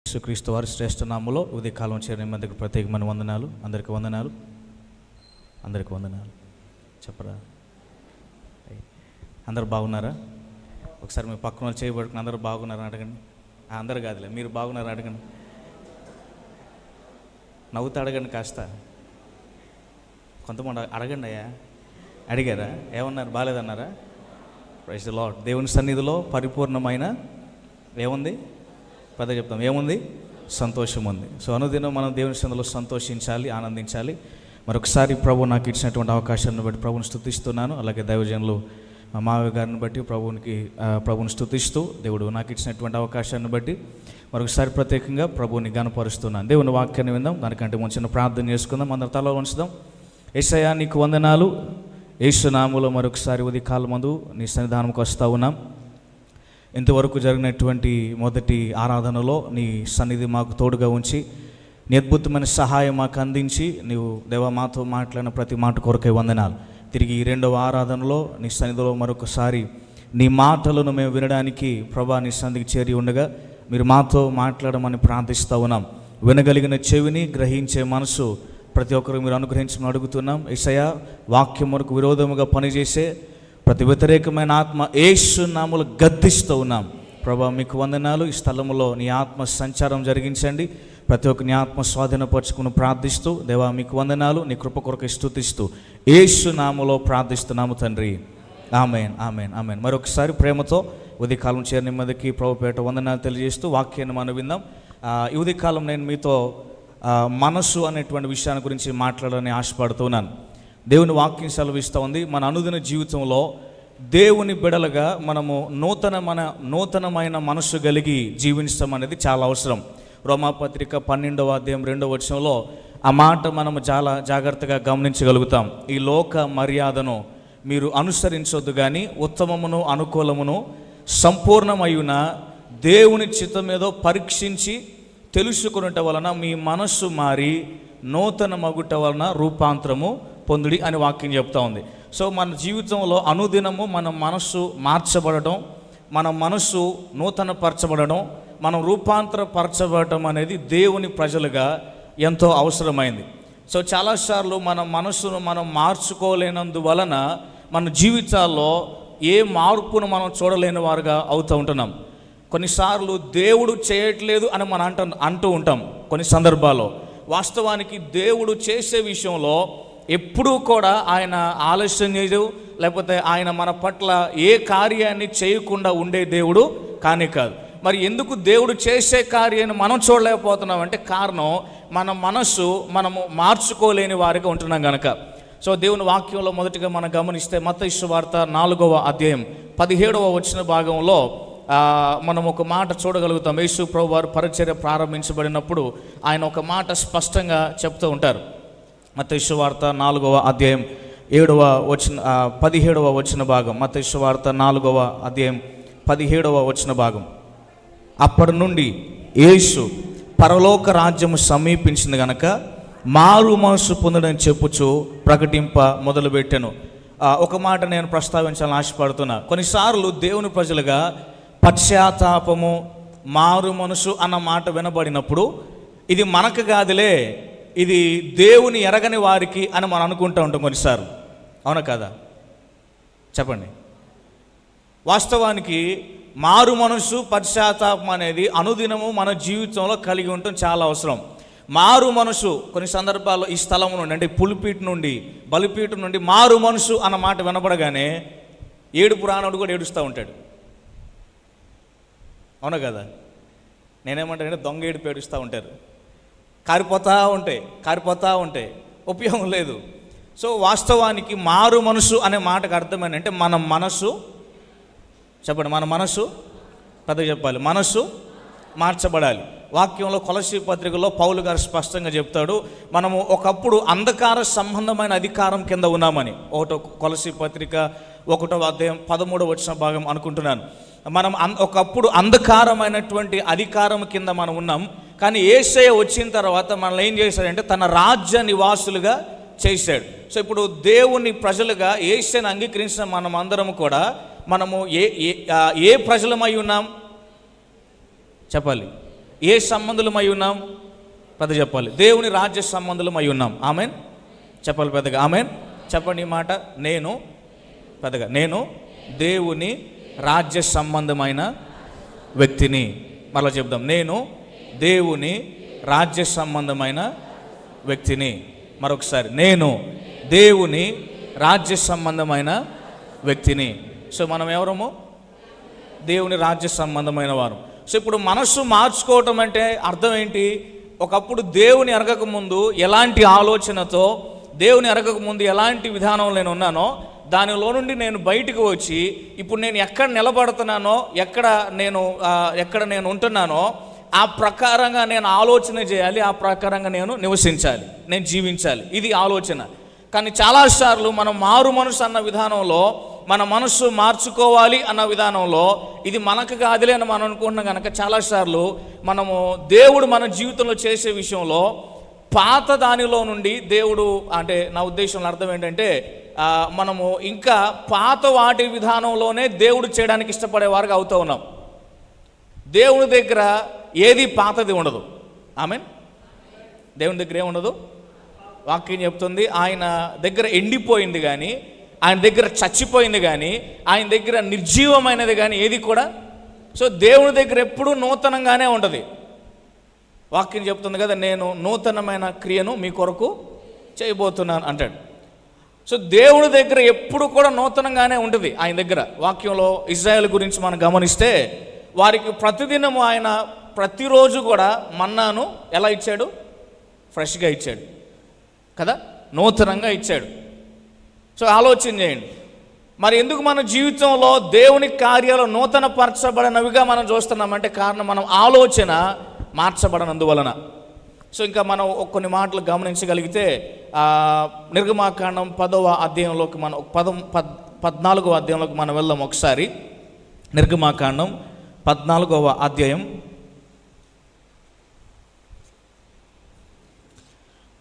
యేసుక్రీస్తు వారి శ్రేష్ఠ నామములో ఉదయకాలం చేరిన మందికి ప్రత్యేకమైన వందనాలు. అందరికీ వందనాలు. అందరికీ వందనాలు చెప్పరా. అందరు బాగున్నారా? ఒకసారి మీ పక్కన వాళ్ళు చేయబడుకుని అందరూ బాగున్నారని అడగండి. అందరు కాదులే, మీరు బాగున్నారని అడగండి. నవ్వుతూ అడగండి. కాస్త కొంతమంది అడగండి. అయ్యా అడిగారా? ఏమన్నారు? బాగాలేదన్నారా? Praise the Lord. దేవుని సన్నిధిలో పరిపూర్ణమైన ఏముంది? పెద్ద చెప్తాం, ఏముంది? సంతోషం ఉంది. సో అనుదినం మనం దేవుని సన్నిధిలో సంతోషించాలి, ఆనందించాలి. మరొకసారి ప్రభు నాకు ఇచ్చినటువంటి అవకాశాన్ని బట్టి ప్రభుని స్తుతిస్తున్నాను. అలాగే దైవజనులు మా మావయ్య గారిని బట్టి ప్రభుని స్తుతిస్తూ, దేవుడు నాకు ఇచ్చినటువంటి అవకాశాన్ని బట్టి మరొకసారి ప్రత్యేకంగా ప్రభుని గణపరుస్తున్నాను. దేవుని వాక్యాన్ని విందాం. దానికంటే ముంచిన ప్రార్థన చేసుకుందాం. అందరి తలలో ఉంచుదాం. యేసయ్యా నీకు వందనాలు. యేసు నామములో మరొకసారి ఉదయకాలమందు నీ సన్నిధానంకి వస్తూ ఉన్నాం. ఇంతవరకు జరిగినటువంటి మొదటి ఆరాధనలో నీ సన్నిధి మాకు తోడుగా ఉంచి నీ అద్భుతమైన సహాయం మాకు అందించి నీవు దేవా మాతో మాట్లాడిన ప్రతి మాట కొరకే వందనాలు. తిరిగి ఈ రెండవ ఆరాధనలో నీ సన్నిధిలో మరొకసారి నీ మాటలను మేము వినడానికి ప్రభా నీ సన్నిధికి చేరి ఉండగా మీరు మాతో మాట్లాడమని ప్రార్థిస్తూ ఉన్నాం. వినగలిగిన చెవిని, గ్రహించే మనసు ప్రతి ఒక్కరు మీరు అనుగ్రహించమని అడుగుతున్నాం. యేసయ్యా వాక్యం వరకు విరోధముగా పనిచేసే ప్రతి వ్యతిరేకమైన ఆత్మ యేసు నామములో గద్దిస్తూ ఉన్నాం. ప్రభా మీకు వందనాలు. ఈ స్థలంలో నీ ఆత్మ సంచారం జరిగించండి. ప్రతి ఒక్క నీ ఆత్మ స్వాధీనపరచుకుని ప్రార్థిస్తూ దేవా మీకు వందనాలు. నీ కృప కొరకు స్తుతిస్తూ యేసు నామములో ప్రార్థిస్తున్నాము తండ్రి. ఆమేన్, ఆమేన్, ఆమేన్. మరొకసారి ప్రేమతో ఉదయకాలం చేరిన మీదకి ప్రభుపేట వందనాలు తెలియజేస్తూ వాక్యాన్ని మనం విందాం. ఈ ఉదయకాలం నేను మీతో మనసు అనేటువంటి విషయాన్ని గురించి మాట్లాడాలని ఆశపడుతున్నాను. దేవుని వాక్యం సెలవిస్తూ ఉంది. మన అనుదిన జీవితంలో దేవుని బిడలుగా మనము నూతనమైన మనస్సు కలిగి జీవించడం అనేది చాలా అవసరం. రోమాపత్రిక 12వ అధ్యాయం 2వ వచనంలో ఆ మాట మనము చాలా జాగ్రత్తగా గమనించగలుగుతాం. ఈ లోక మర్యాదను మీరు అనుసరించొద్దు కానీ ఉత్తమమును అనుకూలమును సంపూర్ణమయ్యున దేవుని చిత్తం ఏదో పరీక్షించి తెలుసుకున్నట వలన మీ మనస్సు మారి నూతన మగుట వలన రూపాంతరము పొందుడి అని వాక్యం చెప్తా ఉంది. సో మన జీవితంలో అనుదినము మన మనస్సు మార్చబడటం, మన మనస్సు నూతనపరచబడడం, మనం రూపాంతరపరచబడటం అనేది దేవుని ప్రజలుగా ఎంతో అవసరమైంది. సో చాలాసార్లు మన మనస్సును మనం మార్చుకోలేనందువలన మన జీవితాల్లో ఏ మార్పును మనం చూడలేని వారుగా అవుతూ ఉంటున్నాం. కొన్నిసార్లు దేవుడు చేయట్లేదు అని మనం అంటూ ఉంటాం. కొన్ని సందర్భాల్లో వాస్తవానికి దేవుడు చేసే విషయంలో ఎప్పుడూ కూడా ఆయన ఆలస్యం చేయదు, లేకపోతే ఆయన మన పట్ల ఏ కార్యాన్ని చేయకుండా ఉండే దేవుడు కానే కాదు. మరి ఎందుకు దేవుడు చేసే కార్యాన్ని మనం చూడలేకపోతున్నాం అంటే కారణం మన మనస్సు మనము మార్చుకోలేని వారిగా ఉంటున్నాం కనుక. సో దేవుని వాక్యంలో మొదటిగా మనం గమనిస్తే మత్తయి సువార్త 4వ అధ్యాయం 17వ వచన భాగంలో మనం ఒక మాట చూడగలుగుతాం. యేసు ప్రభు వారు పరిచర్య ప్రారంభించబడినప్పుడు ఆయన ఒక మాట స్పష్టంగా చెప్తూ ఉంటారు. మత్తయి సువార్త 4వ అధ్యాయం 17వ వచన భాగం. మత్తయి సువార్త 4వ అధ్యాయం 17వ వచన భాగం. అప్పటి నుండి యేసు పరలోక రాజ్యము సమీపించింది గనక మారు మనసు పొందడని చెప్పుచు ప్రకటింప మొదలుపెట్టాను. ఒక మాట నేను ప్రస్తావించాలని ఆశపడుతున్నా. కొన్నిసార్లు దేవుని ప్రజలుగా పశ్చాత్తాపము, మారు మనసు అన్న మాట వినబడినప్పుడు ఇది మనకు కాదులే, ఇది దేవుని ఎరగని వారికి అని మనం అనుకుంటూ ఉంటాం కొన్నిసార్లు. అవునా కదా? చెప్పండి. వాస్తవానికి మారు మనసు, పశ్చాత్తాపం అనేది అనుదినము మన జీవితంలో కలిగి ఉండటం చాలా అవసరం. మారు మనసు కొన్ని సందర్భాల్లో ఈ స్థలం నుండి అంటే బలిపీఠం నుండి మారు మనసు అన్న మాట వినపడగానే ఏడుపు రానోడు కూడా ఏడుస్తూ ఉంటాడు. అవునా కదా? నేనేమంటానంటే దొంగ ఏడుపు ఏడుస్తూ ఉంటారు. కారిపోతా ఉంటాయి, ఉపయోగం లేదు. సో వాస్తవానికి మారు మనసు అనే మాటకు అర్థమేంటంటే మన మనసు, చెప్పండి, మన మనసు పెద్ద చెప్పాలి, మనసు మార్చబడాలి. వాక్యంలో కొలస్సీ పత్రికలో పౌలు గారు స్పష్టంగా చెప్తాడు, మనము ఒకప్పుడు అంధకార సంబంధమైన అధికారం కింద ఉన్నామని. కొలస్సీ పత్రిక 1వ అధ్యాయం 13వ వచన భాగం అనుకుంటున్నాను. మనం ఒకప్పుడు అంధకారమైనటువంటి అధికారం కింద మనం ఉన్నాం. కానీ యేసయ్య వచ్చిన తర్వాత మనల్ని ఏం చేశాడంటే తన రాజ్య నివాసులుగా చేశాడు. సో ఇప్పుడు దేవుని ప్రజలుగా యేసయ్యను అంగీకరించిన మనం అందరం కూడా మనము ఏ ప్రజలమై ఉన్నాం చెప్పాలి? ఏ సంబంధులమై ఉన్నాం? పెద్ద చెప్పాలి. దేవుని రాజ్య సంబంధులమై ఉన్నాం. ఆమెన్ చెప్పాలి పెద్దగా. ఆమెన్ చెప్పండి ఈ మాట. నేను పెద్దగా, నేను దేవుని రాజ్య సంబంధమైన వ్యక్తిని. మరలా చెప్దాం, నేను దేవుని రాజ్య సంబంధమైన వ్యక్తిని. మరొకసారి, నేను దేవుని రాజ్య సంబంధమైన వ్యక్తిని. సో మనం ఎవరము? దేవుని రాజ్య సంబంధమైన వారు. సో ఇప్పుడు మనస్సు మార్చుకోవటం అంటే అర్థం ఏంటి? ఒకప్పుడు దేవుని ఎరగక ముందు ఎలాంటి ఆలోచనతో, దేవుని ఎరగక ముందు ఎలాంటి విధానంలో నేను ఉన్నానో దానిలో నుండి నేను బయటకు వచ్చి ఇప్పుడు నేను ఎక్కడ నిలబడుతున్నానో, ఎక్కడ నేను ఉంటున్నానో ఆ ప్రకారంగా నేను ఆలోచన చేయాలి, ఆ ప్రకారంగా నేను నివసించాలి, నేను జీవించాలి. ఇది ఆలోచన. కానీ చాలాసార్లు మనం మారు మనసు అన్న విధానంలో, మన మనస్సు మార్చుకోవాలి అన్న విధానంలో ఇది మనకు కాదులే అని మనం అనుకుంటున్నాం కనుక చాలాసార్లు మనము దేవుడు మన జీవితంలో చేసే విషయంలో పాత దానిలో నుండి దేవుడు, అంటే నా ఉద్దేశంలో అర్థం ఏంటంటే మనము ఇంకా పాత వాటి విధానంలోనే దేవుడు చేయడానికి ఇష్టపడేవారుగా అవుతూ ఉన్నాం. దేవుని దగ్గర ఏది పాతది ఉండదు. ఆమెన్. దేవుని దగ్గర ఏముండదు? వాక్యం చెప్తుంది, ఆయన దగ్గర ఎండిపోయింది కానీ, ఆయన దగ్గర చచ్చిపోయింది కానీ, ఆయన దగ్గర నిర్జీవమైనది కానీ ఏది కూడా. సో దేవుని దగ్గర ఎప్పుడూ నూతనంగానే ఉంటుంది. వాక్యం చెప్తుంది కదా, నేను నూతనమైన క్రియను మీ కొరకు చేయబోతున్నాను అంటాడు. సో దేవుని దగ్గర ఎప్పుడు కూడా నూతనంగానే ఉంటుంది. ఆయన దగ్గర వాక్యంలో ఇజ్రాయేల్ గురించి మనం గమనిస్తే వారికి ప్రతిదినము ఆయన ప్రతిరోజు కూడా మన్నాను ఎలా ఇచ్చాడు? ఫ్రెష్గా ఇచ్చాడు కదా, నూతనంగా ఇచ్చాడు. సో ఆలోచన చేయండి, మరి ఎందుకు మన జీవితంలో దేవుని కార్యాలు నూతన పరచబడినవిగా మనం చూస్తున్నామంటే కారణం మనం ఆలోచన మార్చబడనందువలన. సో ఇంకా మనం కొన్ని మాటలు గమనించగలిగితే నిర్గమాకాండం 10వ అధ్యాయంలోకి మనం 14వ అధ్యాయంలోకి మనం వెళ్దాం ఒకసారి. నిర్గమాకాండం 14వ అధ్యాయం.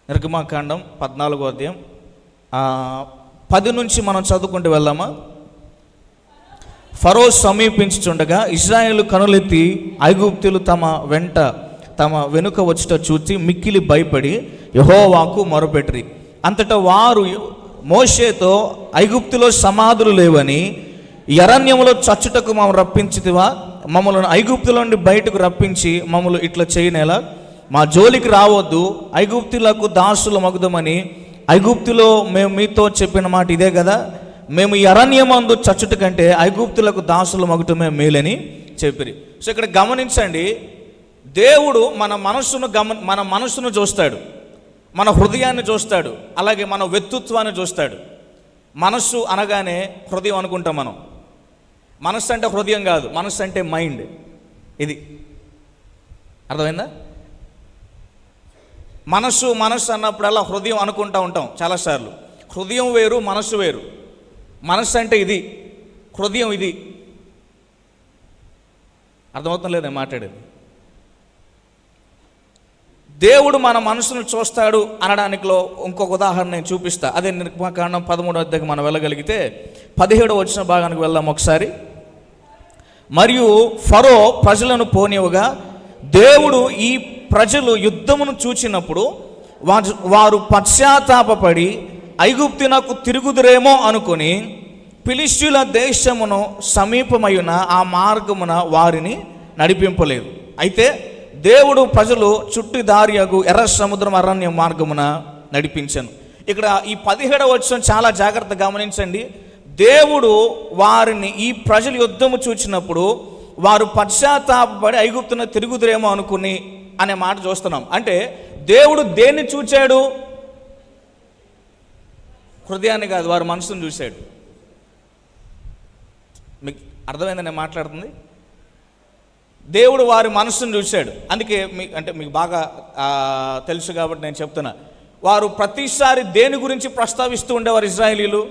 నిర్గమాకాండం 14వ అధ్యాయం 10 నుంచి మనం చదువుకుంటూ వెళ్దామా? ఫరో సమీపించుచుండగా ఇశ్రాయేలు కనులెత్తి ఐగుప్తులు తమ వెనుక వచ్చుట చూచి మిక్కిలి భయపడి యెహోవాకు మొరపెట్టిరి. అంతటా వారు మోషేతో, ఐగుప్తులో సమాధులు లేవని ఈ అరణ్యములో చచ్చుటకు మమ్మల్ని రప్పించితివా? మమ్మల్ని ఐగుప్తుల నుండి బయటకు రప్పించి మమ్మల్ని ఇట్లా చేయనేలా? మా జోలికి రావద్దు, ఐగుప్తులకు దాసులు మగుదమని ఐగుప్తులో మేము మీతో చెప్పిన మాట ఇదే కదా. మేము ఈ అరణ్యమందు చచ్చుట కంటే ఐగుప్తులకు దాసులు మగుటమే మేలని చెప్పిరి. సో ఇక్కడ గమనించండి, దేవుడు మన మనస్సును చూస్తాడు, మన హృదయాన్ని చూస్తాడు, అలాగే మన వ్యక్తిత్వాన్ని చూస్తాడు. మనస్సు అనగానే హృదయం అనుకుంటాం మనం. మనస్సు అంటే హృదయం కాదు, మనస్సు అంటే మైండ్. ఇది అర్థమైందా? మనస్సు అన్నప్పుడల్లా హృదయం అనుకుంటూ ఉంటాం చాలాసార్లు. హృదయం వేరు, మనస్సు వేరు. మనస్సు అంటే ఇది, హృదయం ఇది. అర్థమవుతాం లేదా మాట్లాడేది? దేవుడు మన మనసును చూస్తాడు అనడానికిలో ఇంకొక ఉదాహరణ నేను చూపిస్తా. అదే నిర్గమాకాండం 13వ అధ్యాయం మనం వెళ్ళగలిగితే 17వ వచన భాగానికి వెళ్దాం ఒకసారి. మరియు ఫరో ప్రజలను పోనివ్వగా దేవుడు ఈ ప్రజలు యుద్ధమును చూచినప్పుడు వారు పశ్చాత్తాపపడి ఐగుప్తునకు తిరుగుదురేమో అనుకుని ఫిలిష్తీయుల దేశమును సమీపమైన ఆ మార్గమున వారిని నడిపింపలేదు. అయితే దేవుడు ప్రజలు చుట్టి దారియగు ఎర్ర సముద్రం అరణ్య మార్గమున నడిపించను. ఇక్కడ ఈ 17వ వచనం చాలా జాగ్రత్తగా గమనించండి. దేవుడు వారిని, ఈ ప్రజలు యుద్ధము చూచినప్పుడు వారు పశ్చాత్తాపపడి ఐగుప్తును తిరుగుదురేమో అనుకుని అనే మాట చూస్తున్నాం. అంటే దేవుడు దేన్ని చూచాడు? హృదయాన్ని కాదు, వారి మనసును చూశాడు. మీకు అర్థమైందని నేను మాట్లాడుతుంది? దేవుడు వారి మనసును చూశాడు. అందుకే మీకు బాగా తెలుసు కాబట్టి నేను చెప్తున్నా. వారు ప్రతిసారి దేని గురించి ప్రస్తావిస్తూ ఉండేవారు ఇశ్రాయేలీలు?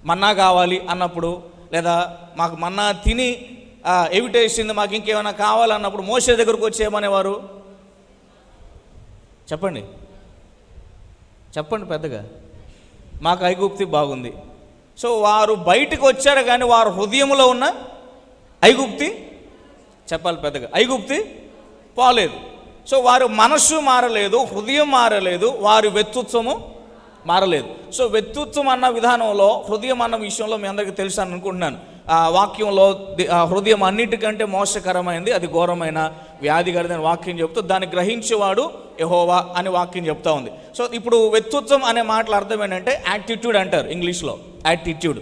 మన్నా కావాలి అన్నప్పుడు, లేదా మాకు మన్నా తిని ఎవిటేసింది, మాకు ఇంకేమైనా కావాలన్నప్పుడు మోషే దగ్గరకు వచ్చేయమనేవారు. చెప్పండి పెద్దగా. మాకు ఐగుప్తి బాగుంది. సో వారు బయటకు వచ్చారు కానీ వారు హృదయంలో ఉన్న ఐగుప్తి చెప్పాలి పెద్దగా, ఐగుప్తి పోలేదు. సో వారి మనస్సు మారలేదు, హృదయం మారలేదు, వారి వ్యక్తిత్వము మారలేదు. సో వ్యక్తిత్వం అన్న విధానంలో, హృదయం అన్న విషయంలో మీ అందరికీ తెలుసు అని అనుకుంటున్నాను. ఆ వాక్యంలో హృదయం అన్నిటికంటే మోసకరమైనది, అది ఘోరమైన వ్యాధి గలదని వాక్యం చెప్తూ దాన్ని గ్రహించేవాడు యెహోవా అని వాక్యం చెప్తా ఉంది. సో ఇప్పుడు వ్యక్తిత్వం అనే మాటల అర్థం ఏంటంటే యాటిట్యూడ్ అంటారు ఇంగ్లీష్లో, యాటిట్యూడ్.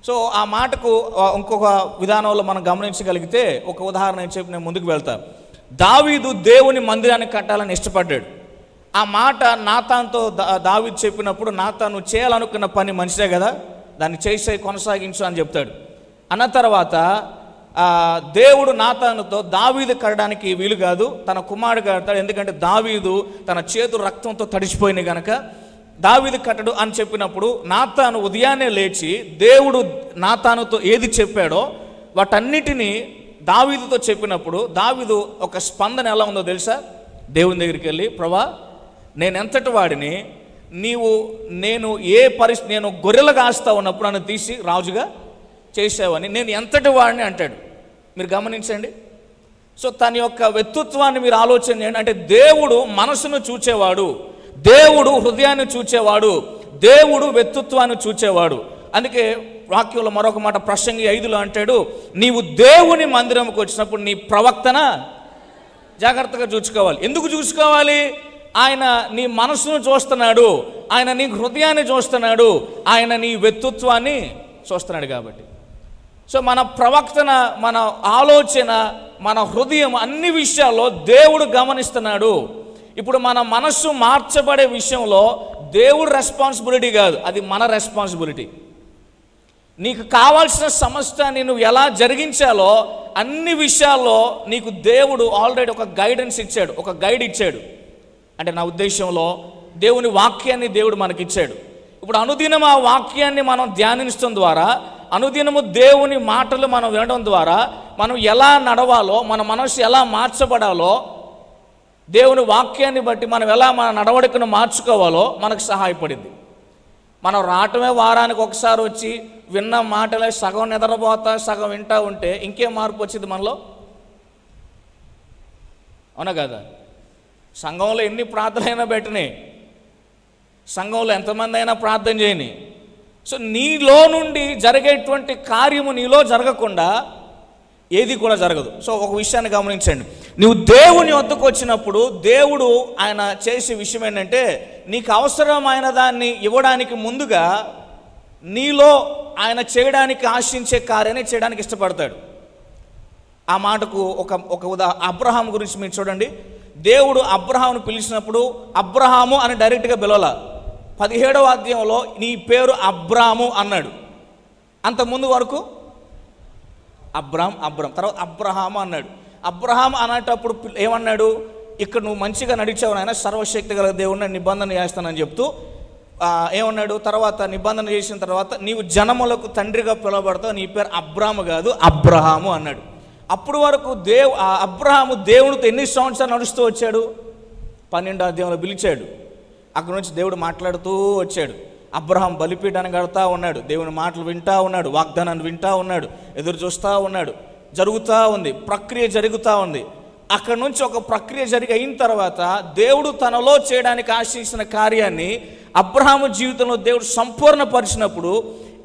సో ఆ మాటకు ఇంకొక విధానంలో మనం గమనించగలిగితే, ఒక ఉదాహరణ చెప్పి నేను ముందుకు వెళ్తాను. దావీదు దేవుని మందిరాన్ని కట్టాలని ఇష్టపడ్డాడు. ఆ మాట నాతాన్తో దావీదు చెప్పినప్పుడు, నాతాను చేయాలనుకున్న పని మంచిదే కదా, దాన్ని చేసే కొనసాగించు అని చెప్తాడు. అన్న తర్వాత దేవుడు నాతానుతో దావీదు కట్టడానికి వీలు కాదు, తన కుమారుడు కడతాడు, ఎందుకంటే దావీదు తన చేతులు రక్తంతో తడిచిపోయినాయి కనుక దావీదు కట్టడు అని చెప్పినప్పుడు, నాతాను ఉదయాన్నే లేచి దేవుడు నాతానుతో ఏది చెప్పాడో వాటన్నిటినీ దావీదుతో చెప్పినప్పుడు, దావీదు ఒక స్పందన ఎలా ఉందో తెలుసా? దేవుని దగ్గరికి వెళ్ళి, ప్రభా నేను ఎంతటి వాడిని, నేను గొర్రెలు కాస్తా ఉన్నప్పుడు నన్ను తీసి రాజుగా చేసావని, నేను ఎంతటి వాడిని అంటాడు. మీరు గమనించండి. సో తన యొక్క వ్యక్తిత్వాన్ని మీరు ఆలోచన చేయండి. అంటే దేవుడు మనసును చూచేవాడు, దేవుడు హృదయాన్ని చూచేవాడు, దేవుడు వ్యక్తిత్వాన్ని చూచేవాడు. అందుకే వాక్యంలో మరొక మాట ప్రసంగి 5లో అంటాడు, నీవు దేవుని మందిరంకి వచ్చినప్పుడు నీ ప్రవక్తన జాగ్రత్తగా చూసుకోవాలి. ఎందుకు చూసుకోవాలి? ఆయన నీ మనసును చూస్తున్నాడు, ఆయన నీ హృదయాన్ని చూస్తున్నాడు, ఆయన నీ వ్యక్తిత్వాన్ని చూస్తున్నాడు కాబట్టి. సో మన ప్రవక్తన, మన ఆలోచన, మన హృదయం, అన్ని విషయాల్లో దేవుడు గమనిస్తున్నాడు. ఇప్పుడు మన మనస్సు మార్చబడే విషయంలో దేవుడు రెస్పాన్సిబిలిటీ కాదు, అది మన రెస్పాన్సిబిలిటీ. నీకు కావాల్సిన సమస్యని నువ్వు ఎలా జరిగించాలో అన్ని విషయాల్లో నీకు దేవుడు ఆల్రెడీ ఒక గైడెన్స్ ఇచ్చాడు, ఒక గైడ్ ఇచ్చాడు. అంటే నా ఉద్దేశంలో దేవుని వాక్యాన్ని దేవుడు మనకిచ్చాడు. ఇప్పుడు అనుదినం ఆ వాక్యాన్ని మనం ధ్యానించడం ద్వారా, అనుదినము దేవుని మాటలు మనం వినడం ద్వారా మనం ఎలా నడవాలో, మన మనసు ఎలా మార్చబడాలో, దేవుని వాక్యాన్ని బట్టి మనం ఎలా మన నడవడికను మార్చుకోవాలో మనకు సహాయపడింది. మనం రావటమే వారానికి ఒకసారి వచ్చి విన్న మాటలే సగం నిద్రపోతా సగం వింటూ ఉంటే ఇంకేం మార్పు వచ్చింది మనలో? అవునా కదా? సంఘంలో ఎన్ని ప్రార్థనైనా పెట్టినాయి, సంఘంలో ఎంతమంది అయినా ప్రార్థన చేయని, సో నీలో నుండి జరిగేటువంటి కార్యము నీలో జరగకుండా ఏది కూడా జరగదు. సో ఒక విషయాన్ని గమనించండి, నువ్వు దేవుని వద్దకు వచ్చినప్పుడు దేవుడు ఆయన చేసే విషయం ఏంటంటే, నీకు అవసరమైన దాన్ని ఇవ్వడానికి ముందుగా నీలో ఆయన చేయడానికి ఆశించే కార్యాన్ని చేయడానికి ఇష్టపడతాడు. ఆ మాటకు ఒక అబ్రహాం గురించి మీరు చూడండి. దేవుడు అబ్రహామును పిలిచినప్పుడు అబ్రహాము అని డైరెక్ట్గా పిలవాల. 17వ అధ్యాయంలో నీ పేరు అబ్రాము అన్నాడు. అంతకుముందు వరకు అబ్రామ్, తర్వాత అబ్రహాము అన్నాడు. అబ్రహాం అనేటప్పుడు ఏమన్నాడు? ఇక్కడ నువ్వు మంచిగా నడిచావు నాయన, సర్వశక్తి గల దేవుడిని నిబంధన చేస్తానని చెప్తూ ఏమన్నాడు? తర్వాత నిబంధన చేసిన తర్వాత నీవు జనములకు తండ్రిగా పిలువబడతావు, నీ పేరు అబ్రాము కాదు అబ్రహాము అన్నాడు. అప్పుడు వరకు అబ్రహాము దేవునితో ఎన్ని సంవత్సరాలు నడుస్తూ వచ్చాడు? 12వ అధ్యాయంలో పిలిచాడు. అక్కడ నుంచి దేవుడు మాట్లాడుతూ వచ్చాడు. అబ్రహాం బలిపీఠాన్ని కడతా ఉన్నాడు, దేవుని మాటలు వింటా ఉన్నాడు, వాగ్దానాన్ని వింటా ఉన్నాడు, ఎదురు చూస్తూ ఉన్నాడు, జరుగుతూ ఉంది, ప్రక్రియ జరుగుతూ ఉంది. అక్కడ నుంచి ఒక ప్రక్రియ అయిన తర్వాత దేవుడు తనలో చేయడానికి ఆశించిన కార్యాన్ని అబ్రహాము జీవితంలో దేవుడు సంపూర్ణపరిచినప్పుడు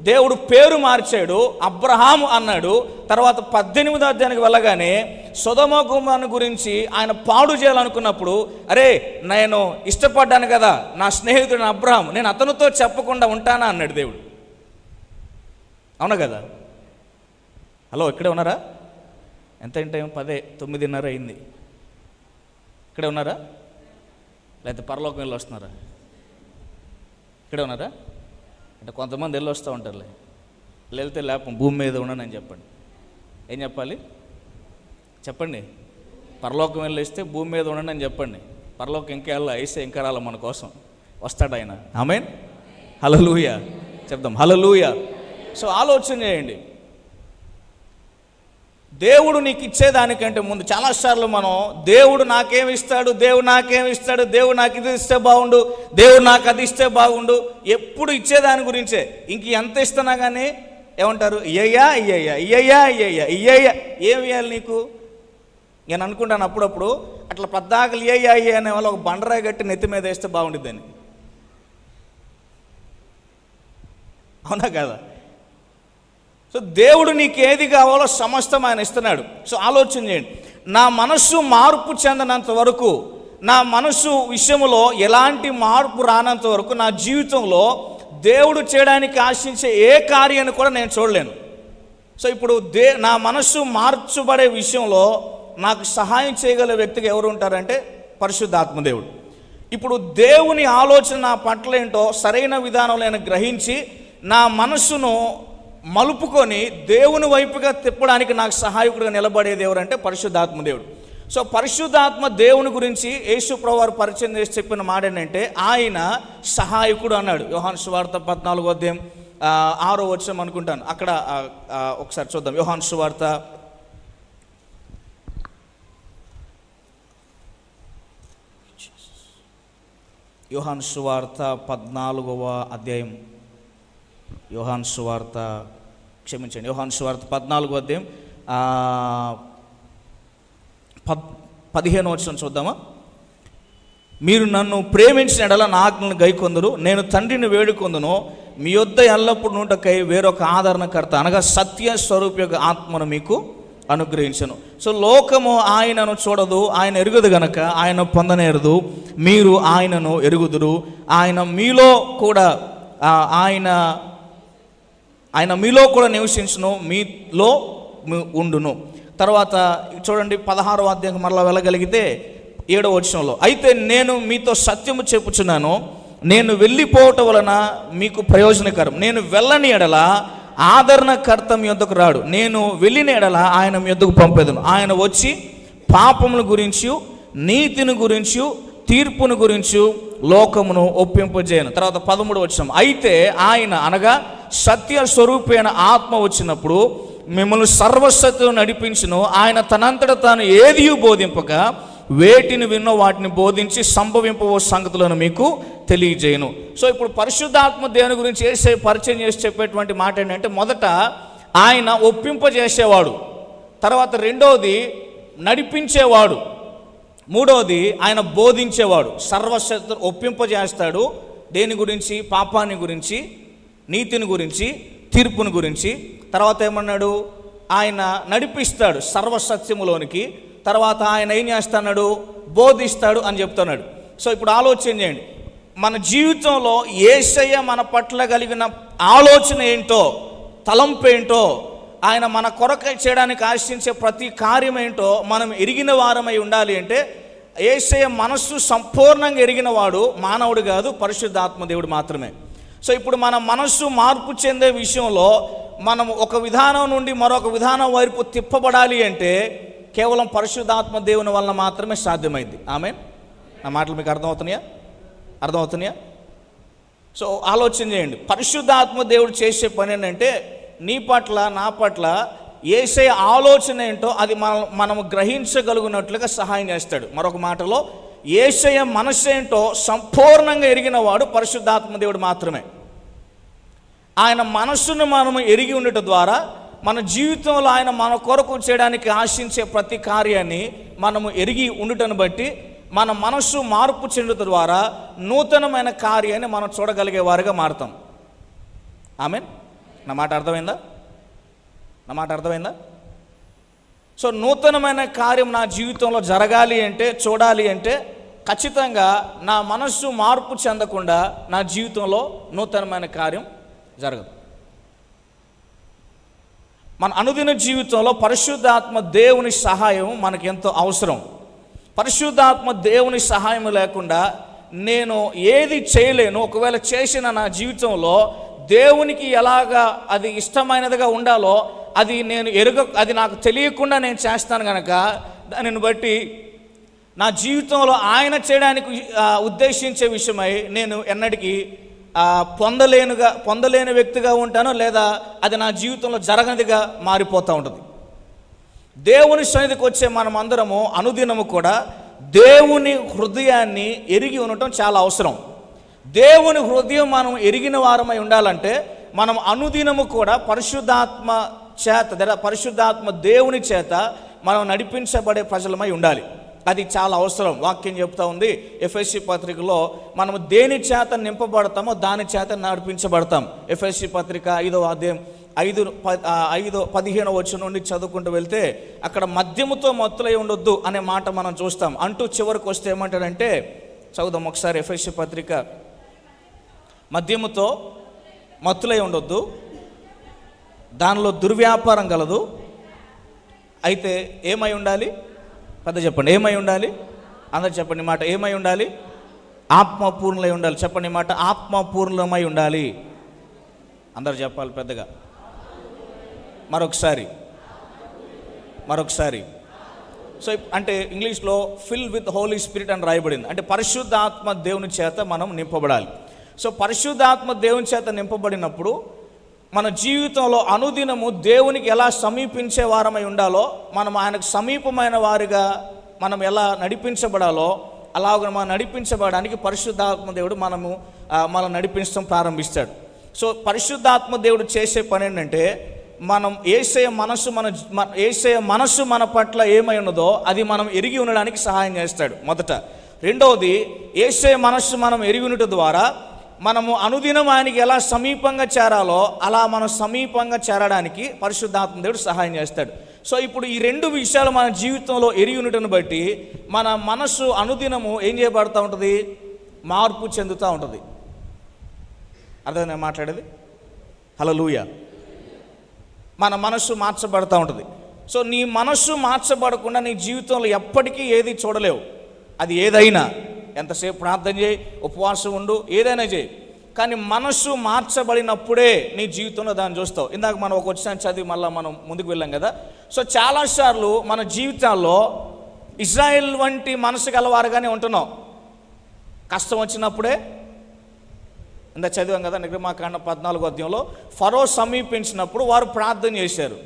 దేవుడు పేరు మార్చాడు, అబ్రహాము అన్నాడు. తర్వాత 18వ అధ్యాయానికి వెళ్ళగానే సొదొమ గొమొర్రా గురించి ఆయన పాడు చేయాలనుకున్నప్పుడు, అరే నేను ఇష్టపడ్డాను కదా నా స్నేహితుడు అబ్రహాము, నేను అతనితో చెప్పకుండా ఉంటానా అన్నాడు దేవుడు. అవునా కదా? హలో, ఇక్కడే ఉన్నారా? ఎంత టైం? 9:30 అయింది. ఇక్కడే ఉన్నారా? లేకపోతే పరలోకం వెళ్ళి వస్తున్నారా? ఇక్కడే ఉన్నారా? అంటే కొంతమంది వెళ్ళి వస్తూ ఉంటారులే, వెళ్తే లేపం భూమి మీద ఉన్నానని చెప్పండి. ఏం చెప్పాలి? చెప్పండి. పరలోకం వెళ్ళేస్తే భూమి మీద ఉండండి అని చెప్పండి. పరలోకం ఇంకా వెళ్ళా, వేస్తే ఇంకా రాల మన కోసం వస్తాడు ఆయన. ఆమేన్, హల్లెలూయా చెప్దాం, హల్లెలూయా. సో ఆలోచన చేయండి, దేవుడు నీకు ఇచ్చేదానికంటే ముందు చాలాసార్లు మనం దేవుడు నాకేమిస్తాడు, దేవుడు నాకేమిస్తాడు, దేవుడు నాకు ఇది ఇస్తే బాగుండు, దేవుడు నాకు అది ఇస్తే బాగుండు, ఎప్పుడు ఇచ్చేదాని గురించే. ఇంక ఎంత ఇస్తున్నా కానీ ఏమంటారు? ఇయ్యయ్యా ఇయ్యయ్యా ఇయ్యయ్యా ఇయ్యయ్యా ఇయ్యయ్యా. ఏమి ఇవ్వాలి నీకు? నేను అనుకుంటాను అప్పుడప్పుడు అట్లా పద్దాకలు ఏ అనే వాళ్ళు ఒక బండరాయి కట్టి నెత్తి మీద వేస్తే బాగుంటుందని. అవునా కదా? సో దేవుడు నీకు ఏది కావాలో సమస్తం ఆయన ఇస్తున్నాడు. సో ఆలోచన చేయండి, నా మనస్సు మార్పు చెందనంత వరకు, నా మనస్సు విషయంలో ఎలాంటి మార్పు రానంత వరకు నా జీవితంలో దేవుడు చేయడానికి ఆశించే ఏ కార్యాన్ని కూడా నేను చూడలేను. సో ఇప్పుడు నా మనస్సు మార్చబడే విషయంలో నాకు సహాయం చేయగల వ్యక్తిగా ఎవరు ఉంటారంటే పరిశుద్ధాత్మదేవుడు. ఇప్పుడు దేవుని ఆలోచన నా పట్ల ఏంటో సరైన విధానంలో నేను గ్రహించి నా మనస్సును మలుపుకొని దేవుని వైపుగా తిప్పడానికి నాకు సహాయకుడిగా నిలబడేది ఎవరంటే పరిశుద్ధాత్మదేవుడు. సో పరిశుద్ధాత్మ దేవుని గురించి యేసు ప్రభువు వారు పరిచయం చేసి చెప్పిన మాట ఏంటంటే ఆయన సహాయకుడు అన్నాడు. యోహాను సువార్త 14:6 అనుకుంటాను, అక్కడ ఒకసారి చూద్దాం. యోహాను సువార్త 14వ అధ్యాయం. యోహాను సువార్త 14వ అధ్యాయం 15వ చూద్దామా. మీరు నన్ను ప్రేమించిన ఎడల నా ఆజ్ఞలను గైకొందురు, నేను తండ్రిని వేడుకొందును, మీ యొద్ద ఎల్లప్పుడు నుంటకై వేరొక ఆదరణకర్త అనగా సత్య స్వరూప యొక్క ఆత్మను మీకు అనుగ్రహించను. సో లోకము ఆయనను చూడదు, ఆయన ఎరుగుదు గనక ఆయన పొందనేరదు, మీరు ఆయనను ఎరుగుదురు. ఆయన మీలో కూడా మీలో కూడా నివసించును, మీలో ఉండును. తర్వాత చూడండి 16వ అధ్యాయం మరలా వెళ్ళగలిగితే 7వ వచనంలో, అయితే నేను మీతో సత్యము చెప్పుచున్నాను, నేను వెళ్ళిపోవటం వలన మీకు ప్రయోజనకరం, నేను వెళ్ళని ఎడల ఆదరణకర్త మీ యొద్దకు రాడు, నేను వెళ్ళిన ఎడల ఆయన మీ యొద్దకు పంపేదను. ఆయన వచ్చి పాపముల గురించి, నీతిని గురించి, తీర్పును గురించి లోకమును ఒప్పింపజేయను. తర్వాత 13వ వచనం, అయితే ఆయన అనగా సత్య స్వరూపైన ఆత్మ వచ్చినప్పుడు మిమ్మల్ని సర్వసత్యం నడిపించును. ఆయన తనంతట తాను ఏది బోధింపక వేటిని విన్నో వాటిని బోధించి సంభవింపవో సంగతులను మీకు తెలియజేయను. సో ఇప్పుడు పరిశుద్ధాత్మ దేవుని గురించి పరిచయం చేసి చెప్పేటువంటి మాట ఏంటంటే, మొదట ఆయన ఒప్పింపజేసేవాడు, తర్వాత రెండవది నడిపించేవాడు, మూడవది ఆయన బోధించేవాడు. సర్వశక్తి ఒప్పింపజేస్తాడు దేని గురించి? పాపాన్ని గురించి, నీతిని గురించి, తీర్పుని గురించి. తర్వాత ఏమన్నాడు? ఆయన నడిపిస్తాడు సర్వసత్యములోనికి. తర్వాత ఆయన ఏం చేస్తున్నాడు? బోధిస్తాడు అని చెప్తున్నాడు. సో ఇప్పుడు ఆలోచన చేయండి, మన జీవితంలో యేసయ్య మన పట్ల కలిగిన ఆలోచన ఏంటో, తలంపు ఏంటో, ఆయన మన కొరకై చేయడానికి ఆశించే ప్రతి కార్యం ఏంటో మనం ఎరిగిన వారమై ఉండాలి. అంటే యేసయ్య మనస్సు సంపూర్ణంగా ఎరిగిన వాడు మానవుడు కాదు, పరిశుద్ధాత్మ దేవుడు మాత్రమే. సో ఇప్పుడు మన మనస్సు మార్పు చెందే విషయంలో మనం ఒక విధానం నుండి మరొక విధానం వైపు తిప్పబడాలి అంటే కేవలం పరిశుద్ధాత్మ దేవుని వలన మాత్రమే సాధ్యమైంది. ఆమేన్. నా మాటలు మీకు అర్థమవుతున్నాయా? సో ఆలోచన చేయండి, పరిశుద్ధాత్మ దేవుడు చేసే పని ఏంటంటే నీ పట్ల, నా పట్ల యేసయ్య ఆలోచన ఏంటో అది మనము గ్రహించగలుగునట్లుగా సహాయం చేస్తాడు. మరొక మాటలో యేసయ్య మనస్సు ఏంటో సంపూర్ణంగా ఎరిగిన వాడు పరిశుద్ధాత్మ దేవుడు మాత్రమే. ఆయన మనస్సును మనము ఎరిగి ఉండటం ద్వారా మన జీవితంలో ఆయన మన కొరకు చేయడానికి ఆశించే ప్రతి కార్యాన్ని మనము ఎరిగి ఉండటను బట్టి మన మనస్సు మార్పు చెందుట ద్వారా నూతనమైన కార్యాన్ని మనం చూడగలిగే వారిగా మారుతాం. ఆమేన్. నా మాట అర్థమైందా? సో నూతనమైన కార్యం నా జీవితంలో జరగాలి అంటే, చూడాలి అంటే ఖచ్చితంగా నా మనస్సు మార్పు చెందకుండా నా జీవితంలో నూతనమైన కార్యం జరగదు. మన అనుదిన జీవితంలో పరిశుద్ధాత్మ దేవుని సహాయం మనకు ఎంతో అవసరం. పరిశుద్ధాత్మ దేవుని సహాయం లేకుండా నేను ఏది చేయలేను. ఒకవేళ చేసిన నా జీవితంలో దేవునికి ఎలాగా అది ఇష్టమైనదిగా ఉండాలో అది నాకు తెలియకుండా నేను చేస్తాను కనుక దానిని బట్టి నా జీవితంలో ఆయన చేయడానికి ఉద్దేశించే విషయమై నేను ఎన్నటికీ పొందలేని వ్యక్తిగా ఉంటాను, లేదా అది నా జీవితంలో జరగనిదిగా మారిపోతూ ఉంటుంది. దేవుని సన్నిధికి వచ్చే మనం అందరము అనుదినము కూడా దేవుని హృదయాన్ని ఎరిగి ఉండటం చాలా అవసరం. దేవుని హృదయం మనం ఎరిగిన వారమై ఉండాలంటే మనం అనుదినము కూడా పరిశుద్ధాత్మ దేవుని చేత మనం నడిపించబడే ప్రజలమై ఉండాలి. అది చాలా అవసరం. వాక్యం చెప్తా ఉంది ఎఫెసీ పత్రికలో, మనము దేని చేత నింపబడతామో దాని చేత నడిపించబడతాం. ఎఫెసీ పత్రిక 5వ అధ్యాయం 5:15 వచనం నుండి చదువుకుంటూ వెళ్తే అక్కడ మద్యముతో మత్తులై ఉండొద్దు అనే మాట మనం చూస్తాం. అంటూ చివరికి వస్తే ఏమంటాడంటే, చదువుదాం ఒకసారి ఎఫెసీ పత్రిక. మద్యముతో మత్తులై ఉండొద్దు, దానిలో దుర్వ్యాపారం కలదు. అయితే ఏమై ఉండాలి? పెద్ద చెప్పండి, ఏమై ఉండాలి? అందరు చెప్పండి మాట, ఏమై ఉండాలి? ఆత్మపూర్ణులై ఉండాలి. చెప్పండి మాట, ఆత్మపూర్ణమై ఉండాలి. అందరు చెప్పాలి పెద్దగా. మరొకసారి. సో అంటే ఇంగ్లీష్లో ఫిల్ విత్ హోలీ స్పిరిట్ అని రాయబడింది. అంటే పరిశుద్ధాత్మ దేవుని చేత మనం నింపబడాలి. సో పరిశుద్ధాత్మ దేవుని చేత నింపబడినప్పుడు మన జీవితంలో అనుదినము దేవునికి ఎలా సమీపించే వారమై ఉండాలో, మనం ఆయనకు సమీపమైన వారిగా మనం ఎలా నడిపించబడాలో, అలాగ మనం నడిపించబడడానికి పరిశుద్ధాత్మ దేవుడు మనం నడిపించడం ప్రారంభిస్తాడు. సో పరిశుద్ధాత్మ దేవుడు చేసే పని ఏంటంటే, మనం యేసయ్య మనస్సు మన పట్ల ఏమై ఉన్నదో అది మనం ఎరిగి ఉండడానికి సహాయం చేస్తాడు మొదట. రెండవది, యేసయ్య మనస్సు మనం ఎరిగి ఉండటం ద్వారా మనము అనుదినం ఆయనకి ఎలా సమీపంగా చేరాలో అలా మనం సమీపంగా చేరడానికి పరిశుద్ధాత్మ దేవుడు సహాయం చేస్తాడు. సో ఇప్పుడు ఈ రెండు విషయాలు మన జీవితంలో ఎరిగి ఉండటం బట్టి మన మనస్సు అనుదినము ఏం చేయబడుతూ ఉంటుంది? మార్పు చెందుతూ ఉంటుంది. అర్థం నేను మాట్లాడేది? హల్లెలూయా. మన మనస్సు మార్చబడుతూ ఉంటుంది. సో నీ మనస్సు మార్చబడకుండా నీ జీవితంలో ఎప్పటికీ ఏది చూడలేవు. అది ఏదైనా, ఎంతసేపు ప్రార్థన చేయి, ఉపవాసం ఉండు, ఏదైనా చేయి, కానీ మనస్సు మార్చబడినప్పుడే నీ జీవితంలో దాన్ని చూస్తావు. ఇందాక మనం ఒక వచ్చిన చదివి మళ్ళీ మనం ముందుకు వెళ్ళాం కదా. సో చాలాసార్లు మన జీవితాల్లో ఇజ్రాయెల్ వంటి మనసు గలవారుగానే ఉంటున్నాం. కష్టం వచ్చినప్పుడే, ఇందా చదివాం కదా నిర్గమాకాండం 14వ అధ్యాయంలో, ఫరో సమీపించినప్పుడు వారు ప్రార్థన చేశారు.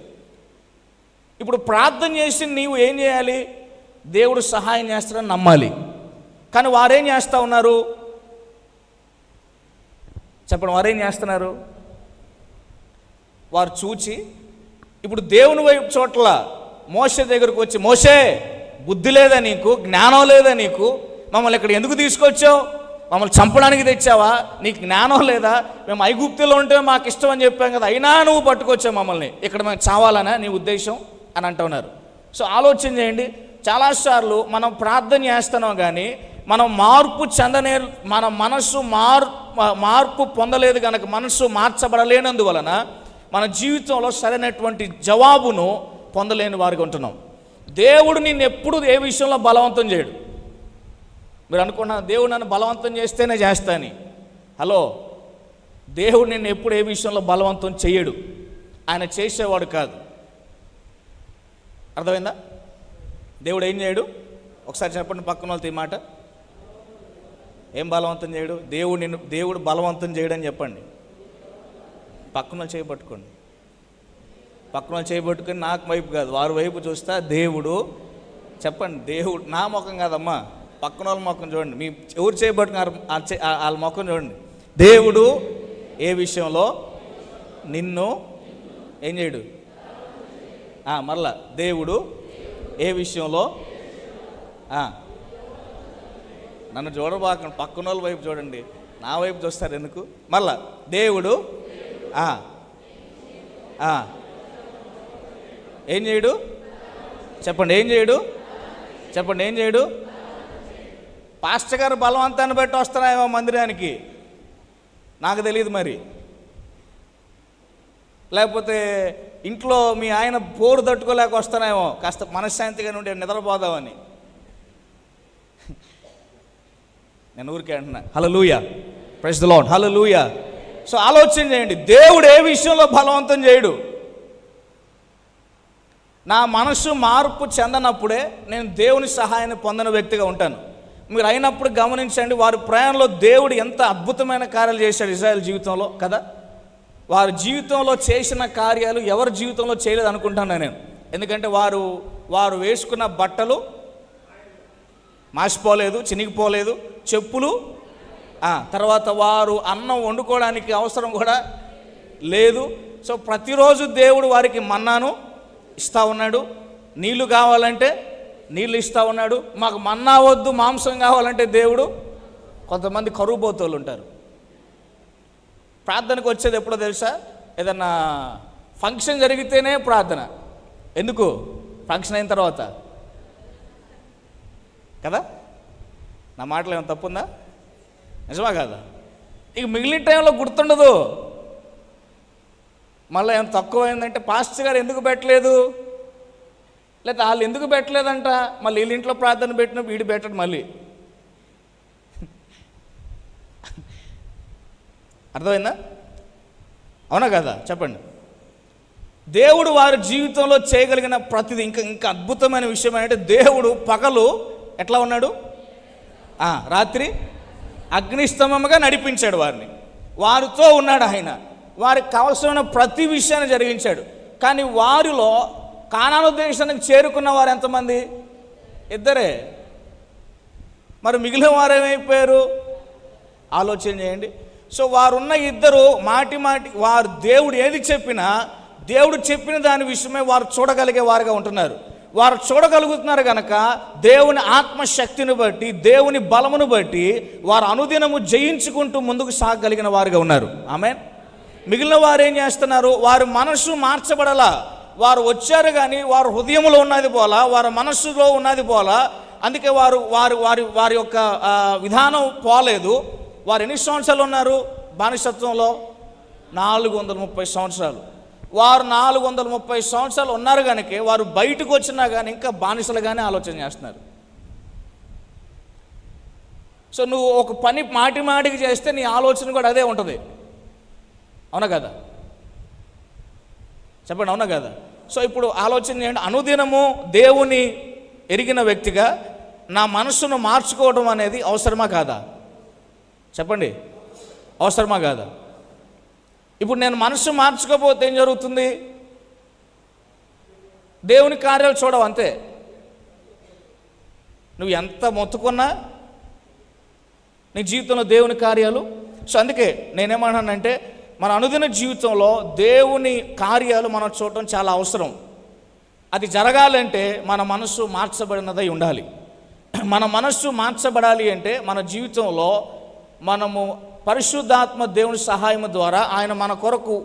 ఇప్పుడు ప్రార్థన చేసి నీవు ఏం చేయాలి? దేవుడు సహాయం చేస్తాడని నమ్మాలి. కానీ వారేం చేస్తూ ఉన్నారు? చెప్పండి, వారేం చేస్తున్నారు? వారు చూచి ఇప్పుడు దేవుని వైపు చోట్ల మోషే దగ్గరకు వచ్చి, మోషే బుద్ధి లేదా నీకు, జ్ఞానం లేదా నీకు, మమ్మల్ని ఇక్కడ ఎందుకు తీసుకొచ్చావు? మమ్మల్ని చంపడానికి తెచ్చావా? నీకు జ్ఞానం లేదా? మేము ఐగుప్తులో ఉంటే మాకు ఇష్టం అని చెప్పాం కదా, అయినా నువ్వు పట్టుకొచ్చావు మమ్మల్ని, ఇక్కడ మేము చావాలనా నీ ఉద్దేశం అని అంటున్నారు. సో ఆలోచన చేయండి. చాలాసార్లు మనం ప్రార్థన చేస్తున్నాం కానీ మనం మార్పు మన మనస్సు మార్పు పొందలేదు కనుక, మనస్సు మార్చబడలేనందువలన మన జీవితంలో సరైనటువంటి జవాబును పొందలేని వారికి ఉంటున్నాం. దేవుడు నిన్ను ఎప్పుడు ఏ విషయంలో బలవంతం చేయడు. మీరు అనుకున్నా దేవుడు నన్ను బలవంతం చేస్తేనే చేస్తాని. హలో, దేవుడు నిన్ను ఎప్పుడు ఏ విషయంలో బలవంతం చేయడు. ఆయన చేసేవాడు కాదు. అర్థమైందా? దేవుడు ఏం చేయడు? ఒకసారి చెప్పండి పక్కన వాళ్ళతో ఈ మాట. ఏం బలవంతం చేయడు? దేవుడు బలవంతం చేయడని చెప్పండి. పక్కన చేయబట్టుకోండి. పక్కన చేయబట్టుకొని నాకు వైపు కాదు, వారి వైపు చూస్తా. దేవుడు చెప్పండి, దేవుడు నా ముఖం కాదమ్మా, పక్కన వాళ్ళ ముఖం చూడండి. మీ ఎవరు చేయబట్టుకున్నారు వాళ్ళ ముఖం చూడండి. దేవుడు ఏ విషయంలో నిన్ను ఏం చేయడు? మరలా దేవుడు ఏ విషయంలో, నన్ను చూడబాకండి, పక్కన వాళ్ళ వైపు చూడండి. నా వైపు చూస్తారు ఎందుకు? మళ్ళా దేవుడు ఏం చేయడు? చెప్పండి, ఏం చేయడు? చెప్పండి, ఏం చేయడు? పాస్టర్ గారు బలవంతాన్ని బట్టి వస్తున్నాయేమో మందిరానికి, నాకు తెలియదు మరి. లేకపోతే ఇంట్లో మీ ఆయన పోరు తట్టుకోలేక వస్తున్నాయేమో, కాస్త మనశ్శాంతిగా ఉండే నిద్రపోదామని. నేను ఊరికే అంటున్నా. Hallelujah, praise the Lord, hallelujah. So ఆలోచన చేయండి, దేవుడు ఏ విషయంలో బలవంతం చేయడు. నా మనసు మార్పు చెందనప్పుడే నేను దేవుని సహాయాన్ని పొందిన వ్యక్తిగా ఉంటాను. మీరు అయినప్పుడు గమనించండి, వారి ప్రయాణంలో దేవుడు ఎంత అద్భుతమైన కార్యాలు చేశాడు ఇశ్రాయేల్ జీవితంలో కదా. వారి జీవితంలో చేసిన కార్యాలు ఎవరి జీవితంలో చేయలేదు అనుకుంటాను నేను. ఎందుకంటే వారు వేసుకున్న బట్టలు మాసిపోలేదు, చినిగిపోలేదు, చెప్పులు, తర్వాత వారు అన్నం వండుకోవడానికి అవసరం కూడా లేదు. సో ప్రతిరోజు దేవుడు వారికి మన్నాను ఇస్తూ ఉన్నాడు. నీళ్లు కావాలంటే నీళ్ళు ఇస్తూ ఉన్నాడు. మాకు మన్నా వద్దు, మాంసం కావాలంటే దేవుడు. కొంతమంది కరువు పోతోళ్ళు ఉంటారు. ప్రార్థనకు వచ్చేది ఎప్పుడో తెలుసా? ఏదన్నా ఫంక్షన్ జరిగితేనే ప్రార్థన. ఎందుకు? ఫంక్షన్ అయిన తర్వాత కదా. నా మాటలు ఏమైనా తప్పుందా? నిజమా కాదా? ఇక మిగిలిన టైంలో గుర్తుండదు. మళ్ళీ ఏమైనా తక్కువైందంటే పాస్టర్ గారు ఎందుకు పెట్టలేదు, లేకపోతే వాళ్ళు ఎందుకు పెట్టలేదంట, మళ్ళీ వీళ్ళ ఇంట్లో ప్రార్థన పెట్టినప్పుడు వీడు పెట్టడు మళ్ళీ. అర్థమైందా? అవునా కదా? చెప్పండి. దేవుడు వారి జీవితంలో చేయగలిగిన ప్రతిదీ, ఇంకా అద్భుతమైన విషయం ఏంటంటే, దేవుడు పగలు ఎట్లా ఉన్నాడు, రాత్రి అగ్నిస్తంభముగా నడిపించాడు వారిని. వారితో ఉన్నాడు ఆయన. వారికి కావలసిన ప్రతి విషయాన్ని జరిగించాడు. కానీ వారిలో కానాను దేశానికి చేరుకున్న వారు ఎంతమంది? ఇద్దరే. మరి మిగిలిన వారు ఏమైపోయారు? ఆలోచన చేయండి. సో వారున్న ఇద్దరు మాటి వారు దేవుడు ఏది చెప్పినా, దేవుడు చెప్పిన దాని విషయమే వారు చూడగలిగే వారుగా ఉంటున్నారు. వారు చూడగలుగుతున్నారు కనుక దేవుని ఆత్మశక్తిని బట్టి, దేవుని బలమును బట్టి వారు అనుదినము జయించుకుంటూ ముందుకు సాగగలిగిన వారుగా ఉన్నారు. ఆమేన్. మిగిలిన వారు ఏం చేస్తున్నారు? వారి మనసు మార్చబడలా. వారు వచ్చారు కానీ వారు హృదయంలో ఉన్నది పోలా, వారి మనస్సులో ఉన్నది పోలా. అందుకే వారు వారి వారి వారి యొక్క విధానం పోలేదు. వారు ఎన్ని సంవత్సరాలు ఉన్నారు బానిసత్వంలో? 430 సంవత్సరాలు. వారు 430 సంవత్సరాలు ఉన్నారు కనుక వారు బయటకు వచ్చినా కానీ ఇంకా బానిసలుగానే ఆలోచన చేస్తున్నారు. సో నువ్వు ఒక పని మాటికి చేస్తే నీ ఆలోచన కూడా అదే ఉంటుంది. అవునా కదా? చెప్పండి, అవునా కదా? సో ఇప్పుడు ఆలోచన చేయండి. అనుదినము దేవుని ఎరిగిన వ్యక్తిగా నా మనస్సును మార్చుకోవడం అనేది అవసరమా కాదా? చెప్పండి, అవసరమా కాదా? ఇప్పుడు నేను మనసు మార్చుకోకపోతే ఏం జరుగుతుంది? దేవుని కార్యాలు చూడవు, అంతే. నువ్వు ఎంత మొత్తుకున్నా నీ జీవితంలో దేవుని కార్యాలు. సో అందుకే నేనేమన్నానంటే, మన అనుదిన జీవితంలో దేవుని కార్యాలు మనం చూడటం చాలా అవసరం. అది జరగాలంటే మన మనస్సు మార్చబడినదై ఉండాలి. మన మనస్సు మార్చబడాలి అంటే మన జీవితంలో మనము పరిశుద్ధాత్మ దేవుని సహాయం ద్వారా ఆయన మన కొరకు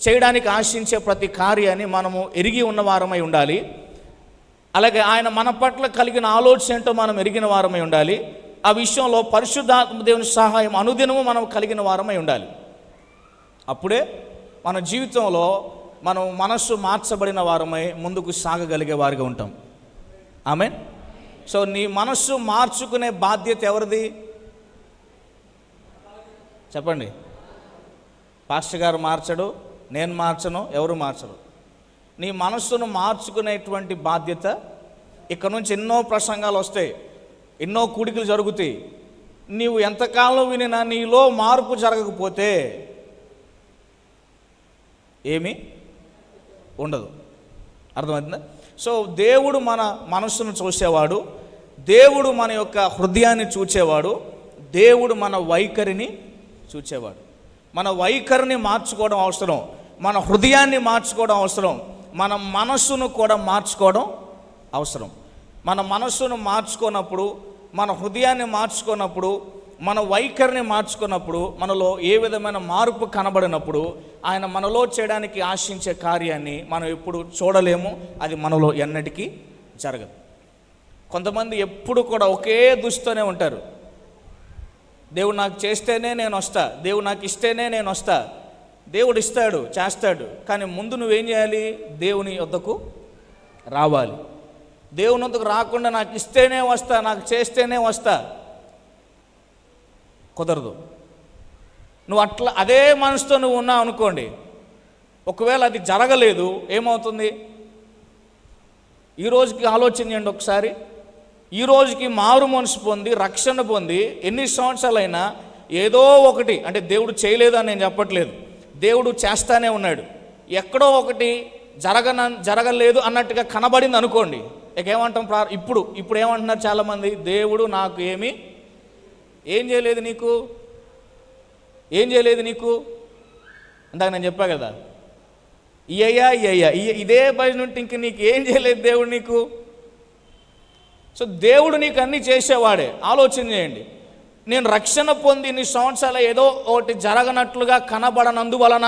చేయడానికి ఆశించే ప్రతి కార్యాన్ని మనము ఎరిగి ఉన్నవారమై ఉండాలి. అలాగే ఆయన మన పట్ల కలిగిన ఆలోచన ఏంటో మనం ఎరిగిన వారమై ఉండాలి. ఆ విషయంలో పరిశుద్ధాత్మ దేవుని సహాయం అనుదినము మనం కలిగిన వారమై ఉండాలి. అప్పుడే మన జీవితంలో మనం మనస్సు మార్చబడిన వారమై ముందుకు సాగగలిగే వారిగా ఉంటాం. ఆమేన్. సో నీ మనస్సు మార్చుకునే బాధ్యత ఎవరిది? చెప్పండి. పాస్టర్ గారు మార్చడు, నేను మార్చను, ఎవరు మార్చరు. నీ మనస్సును మార్చుకునేటువంటి బాధ్యత. ఇక్కడ నుంచి ఎన్నో ప్రసంగాలు వస్తాయి, ఎన్నో కూడికలు జరుగుతాయి. నీవు ఎంతకాలం వినినా నీలో మార్పు జరగకపోతే ఏమీ ఉండదు. అర్థమవుతుందా? సో దేవుడు మన మనస్సును చూసేవాడు, దేవుడు మన యొక్క హృదయాన్ని చూచేవాడు, దేవుడు మన వైఖరిని చూచేవాడు. మన వైఖరిని మార్చుకోవడం అవసరం, మన హృదయాన్ని మార్చుకోవడం అవసరం, మన మనస్సును కూడా మార్చుకోవడం అవసరం. మన మనస్సును మార్చుకున్నప్పుడు, మన హృదయాన్ని మార్చుకున్నప్పుడు, మన వైఖరిని మార్చుకున్నప్పుడు, మనలో ఏ విధమైన మార్పు కనబడినప్పుడు ఆయన మనలో చేయడానికి ఆశించే కార్యాన్ని మనం ఎప్పుడు చూడలేము. అది మనలో ఎన్నటికీ జరగదు. కొంతమంది ఎప్పుడు కూడా ఒకే దృష్టితోనే ఉంటారు. దేవుడు నాకు చేస్తేనే నేను వస్తా, దేవుడు నాకు ఇస్తేనే నేను వస్తా. దేవుడు ఇస్తాడు, చేస్తాడు, కానీ ముందు నువ్వేం చేయాలి? దేవుని వద్దకు రావాలి. దేవుని వద్దకు రాకుండా నాకు ఇస్తేనే వస్తా, నాకు చేస్తేనే వస్తా, కుదరదు. నువ్వు అట్లా అదే మనసుతో నువ్వు ఉన్నావు అనుకోండి, ఒకవేళ అది జరగలేదు ఏమవుతుంది? ఈ రోజుకి ఆలోచన చేయండి ఒకసారి. ఈ రోజుకి మారు మనసు పొంది రక్షణ పొంది ఎన్ని సంవత్సరాలైనా ఏదో ఒకటి, అంటే దేవుడు చేయలేదు అని నేను చెప్పట్లేదు, దేవుడు చేస్తానే ఉన్నాడు. ఎక్కడో ఒకటి జరగలేదు అన్నట్టుగా కనబడింది అనుకోండి, ఇక ఏమంటాం? ఇప్పుడు ఏమంటున్నారు చాలామంది? దేవుడు నాకు ఏం చేయలేదు, ఏం చేయలేదు నీకు. ఇందాక నేను చెప్పా కదా, ఇయ్యా ఇదే భజన ఉంటే ఇంక నీకు ఏం చేయలేదు దేవుడు నీకు. సో దేవుడు నీకు అన్నీ చేసేవాడే. ఆలోచన చేయండి. నేను రక్షణ పొంది ఇన్ని సంవత్సరాలు ఏదో ఒకటి జరగనట్లుగా కనబడనందువలన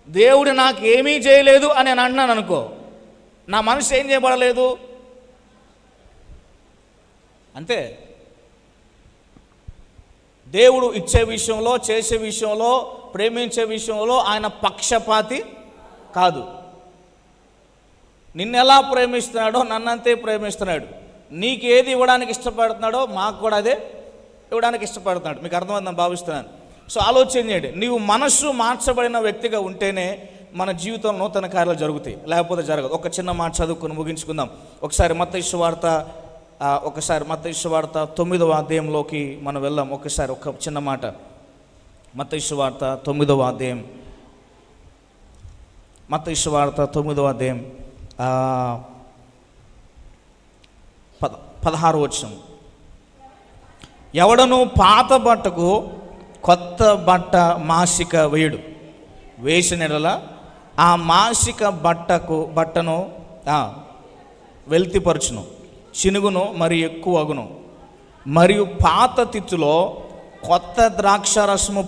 దేవుడు నాకు ఏమీ చేయలేదు అని నేను అన్నాను అనుకో, నా మనసు ఏం చేయబడలేదు అంతే. దేవుడు ఇచ్చే విషయంలో, చేసే విషయంలో, ప్రేమించే విషయంలో ఆయన పక్షపాతి కాదు. నిన్నెలా ప్రేమిస్తున్నాడో నన్నంతే ప్రేమిస్తున్నాడు. నీకు ఏది ఇవ్వడానికి ఇష్టపడుతున్నాడో మాకు కూడా అదే ఇవ్వడానికి ఇష్టపడుతున్నాడు. మీకు అర్థమైందని భావిస్తున్నాను. సో ఆలోచన చేయండి. నీవు మనస్సు మార్చబడిన వ్యక్తిగా ఉంటేనే మన జీవితంలో నూతన కార్యాలు జరుగుతాయి, లేకపోతే జరగదు. ఒక చిన్న మాట చదువుకొని ముగించుకుందాం. ఒకసారి మత్తయి సువార్త 9వ అధ్యాయంలోకి మనం వెళ్దాం. ఒకసారి ఒక చిన్న మాట. మత్తయి సువార్త 9వ అధ్యాయం, మత్తయి సువార్త 9వ అధ్యాయం 16వ వచనం. ఎవడను పాత బట్టకు కొత్త మాసిక వేయుడు, వేసిన ఎడల ఆ మాసిక బట్టను వెల్తిపరచును, చినుగును మరి ఎక్కువ అగును. మరియు పాత తిత్తులో కొత్త ద్రాక్షరసము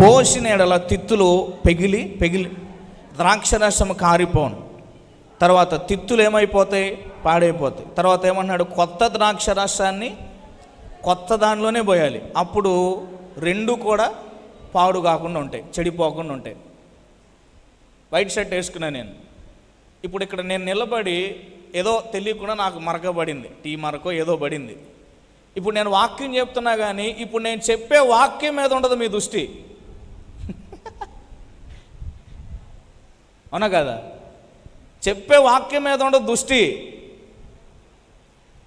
పోసిన ఎడల తిత్తులు పెగిలి ద్రాక్షరసము కారిపోను. తర్వాత తిత్తులు ఏమైపోతాయి? పాడైపోతాయి. తర్వాత ఏమన్నాడు? కొత్త ద్రాక్షరసాన్ని కొత్త దానిలోనే పోయాలి. అప్పుడు రెండు కూడా పాడు కాకుండా ఉంటాయి, చెడిపోకుండా ఉంటాయి. వైట్ షర్ట్ వేసుకున్నాను నేను. ఇప్పుడు ఇక్కడ నేను నిలబడి ఏదో తెలియకుండా నాకు మరకబడింది, టీ మరకో ఏదో పడింది. ఇప్పుడు నేను వాక్యం చెప్తున్నా కానీ ఇప్పుడు నేను చెప్పే వాక్యం మీద ఉండదు మీ దృష్టి. అవునా కదా? చెప్పే వాక్యం మీద ఉండదు దృష్టి.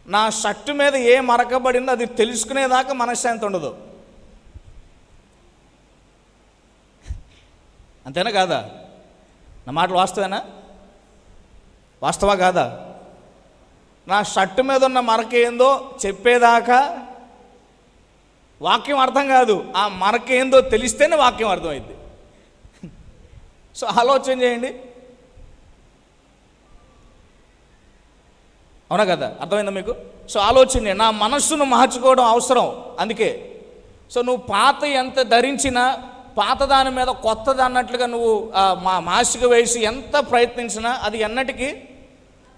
నా షర్టు మీద ఏ మరకబడిందో అది తెలుసుకునేదాకా మనశ్శాంతి ఉండదు. అంతేనా కాదా? నా మాటలు వాస్తవా కాదా? నా షర్టు మీద ఉన్న మరక ఏందో చెప్పేదాకా వాక్యం అర్థం కాదు. ఆ మరక ఏందో తెలిస్తేనే వాక్యం అర్థమైంది. సో ఆలోచన చేయండి. అవునా కదా? అర్థమైందా మీకు? సో ఆలోచన, నా మనస్సును మార్చుకోవడం అవసరం. అందుకే సో నువ్వు పాత ఎంత ధరించినా, పాత దాని మీద కొత్తది అన్నట్లుగా నువ్వు మాసిక వేసి ఎంత ప్రయత్నించినా అది ఎన్నటికీ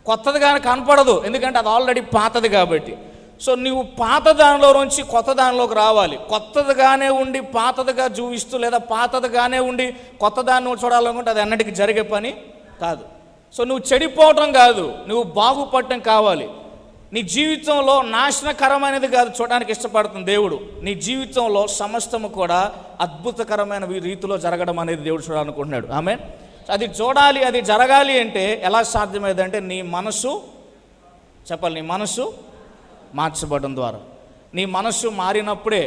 కొత్తదిగానే కనపడదు. ఎందుకంటే అది ఆల్రెడీ పాతది కాబట్టి. సో నువ్వు పాత దానిలో నుంచి కొత్త దానిలోకి రావాలి. కొత్తదిగానే ఉండి పాతదిగా చూపిస్తూ, లేదా పాతదిగానే ఉండి కొత్త దాన్ని నువ్వు చూడాలనుకుంటే అది ఎన్నటికీ జరిగే పని కాదు. సో నువ్వు చెడిపోవటం కాదు, నువ్వు బాగుపడటం కావాలి. నీ జీవితంలో నాశనకరమైనది కాదు చూడడానికి ఇష్టపడుతుంది దేవుడు. నీ జీవితంలో సమస్తము కూడా అద్భుతకరమైన రీతిలో జరగడం అనేది దేవుడు చూడాలనుకుంటున్నాడు. ఆమేన్. అది చూడాలి, అది జరగాలి అంటే ఎలా సాధ్యమైందంటే నీ మనసు చెప్పాలి, నీ మనసు మార్చబడడం ద్వారా. నీ మనస్సు మారినప్పుడే.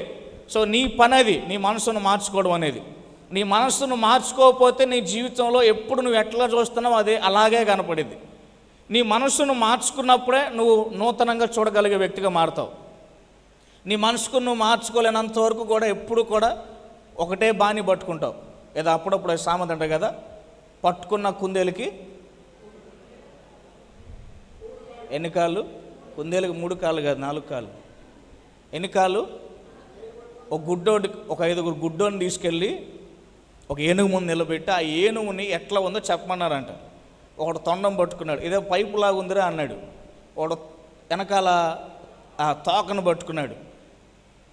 సో నీ పని అది, నీ మనసును మార్చుకోవడం అనేది. నీ మనస్సును మార్చుకోకపోతే నీ జీవితంలో ఎప్పుడు నువ్వు ఎట్లా చూస్తున్నావు అదే అలాగే కనపడింది. నీ మనస్సును మార్చుకున్నప్పుడే నువ్వు నూతనంగా చూడగలిగే వ్యక్తిగా మారుతావు. నీ మనసుకు నువ్వు మార్చుకోలేనంత వరకు కూడా ఎప్పుడు కూడా ఒకటే బాణి పట్టుకుంటావు. ఏదో అప్పుడప్పుడు సామెత అంటారు కదా, పట్టుకున్న కుందేలుకి ఎన్ని కాళ్ళు? కుందేలుకి 3 కాళ్ళు కాదు, 4 కాళ్ళు. ఎన్ని కాళ్ళు? ఒక 5 గుడ్డోని తీసుకెళ్ళి ఒక ఏనుగు ముందు నిలబెట్టి ఆ ఏనుగుని ఎట్లా ఉందో చెప్పమన్నారంట. ఒకడు తొండం పట్టుకున్నాడు, ఇదే పైపు లాగా ఉందిరా అన్నాడు. ఒకడు వెనకాల ఆ తోకను పట్టుకున్నాడు,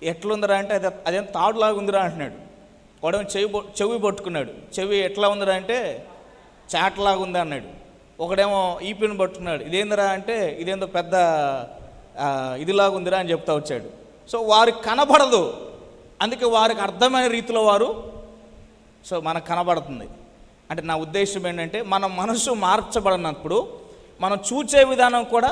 ఎట్లుందిరా అంటే అదేం తాడులాగా ఉందిరా అంటున్నాడు. వాడేమో చెవి పట్టుకున్నాడు, చెవి ఎట్లా ఉందిరా అంటే చాటలాగా ఉంది అన్నాడు. ఒకడేమో ఈపిని పట్టుకున్నాడు, ఇదేందిరా అంటే ఇదేందో పెద్ద ఇదిలాగా ఉందిరా అని చెప్తా వచ్చాడు. సో వారికి కనబడదు, అందుకే వారికి అర్థమైన రీతిలో వారు సో మనకు కనబడుతుంది. అంటే నా ఉద్దేశం ఏంటంటే మన మనసు మార్చబడినప్పుడు మనం చూచే విధానం కూడా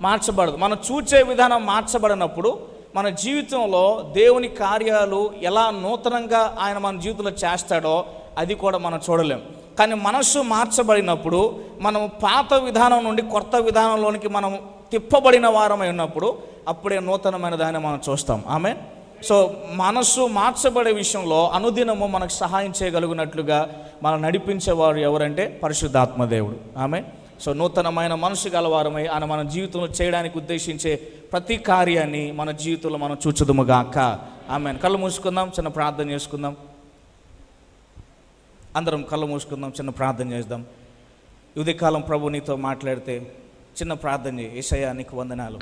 మార్చబడదు. మనం చూచే విధానం మార్చబడినప్పుడు మన జీవితంలో దేవుని కార్యాలు ఎలా నూతనంగా ఆయన మన జీవితంలో చేస్తాడో అది కూడా మనం చూడలేం. కానీ మనస్సు మార్చబడినప్పుడు మనం పాత విధానం నుండి కొత్త విధానంలోనికి మనం తిప్పబడిన వారమై ఉన్నప్పుడు అప్పుడే నూతనమైన దాన్ని మనం చూస్తాం. ఆమేన్. సో మనస్సు మార్చబడే విషయంలో అనుదినము మనకు సహాయం చేయగలిగినట్లుగా మనం నడిపించేవారు ఎవరంటే పరిశుద్ధాత్మ దేవుడు. ఆమె సో నూతనమైన మనసు గలవారమై ఆయన మన జీవితంలో చేయడానికి ఉద్దేశించే ప్రతి కార్యాన్ని మన జీవితంలో మనం చూచుదుముగాక. ఆమె కళ్ళు మూసుకుందాం, చిన్న ప్రార్థన చేసుకుందాం. అందరం కళ్ళు మూసుకుందాం, చిన్న ప్రార్థన చేద్దాం. ఉదయకాలం ప్రభు నీతో మాట్లాడితే చిన్న ప్రార్థన చేయి. యేసయ్యా నీకు వందనాలు,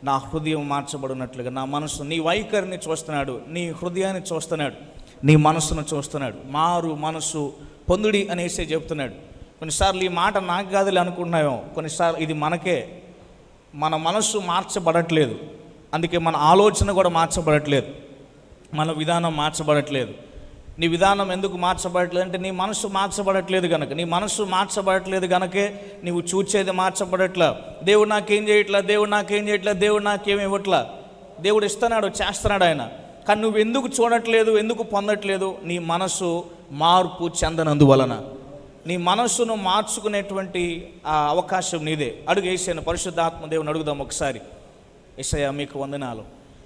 నా హృదయం మార్చబడినట్లుగా నా మనసు నీ వైఖరిని చూస్తున్నాడు, నీ హృదయాన్ని చూస్తున్నాడు, నీ మనసును చూస్తున్నాడు. మారు మనసు పొందుడి అనేసి చెప్తున్నాడు. కొన్నిసార్లు ఈ మాట నాకు కాదులే అనుకుంటున్నామో, కొన్నిసార్లు ఇది మనకే. మన మనసు మార్చబడట్లేదు, అందుకే మన ఆలోచన కూడా మార్చబడట్లేదు, మన విధానం మార్చబడట్లేదు. నీ విధానం ఎందుకు మార్చబడట్లేదు అంటే నీ మనసు మార్చబడట్లేదు కనుక. నీ మనసు మార్చబడట్లేదు కనుకే నీవు చూచేది మార్చబడట్లా. దేవుడు నాకేం చేయట్లా, దేవుడు నాకేం చేయట్లా, దేవుడు నాకేమి ఇవ్వట్లా. దేవుడు ఇస్తున్నాడు, చేస్తున్నాడు ఆయన. కానీ నువ్వు ఎందుకు చూడట్లేదు, ఎందుకు పొందట్లేదు? నీ మనసు మార్పు చెందనందువలన. నీ మనస్సును మార్చుకునేటువంటి అవకాశం నీదే. అడుగు యేసయ్యను, పరిశుద్ధాత్మ దేవుని అడుగుదాం ఒకసారి. యేసయ్యా మీకు వందనాలు.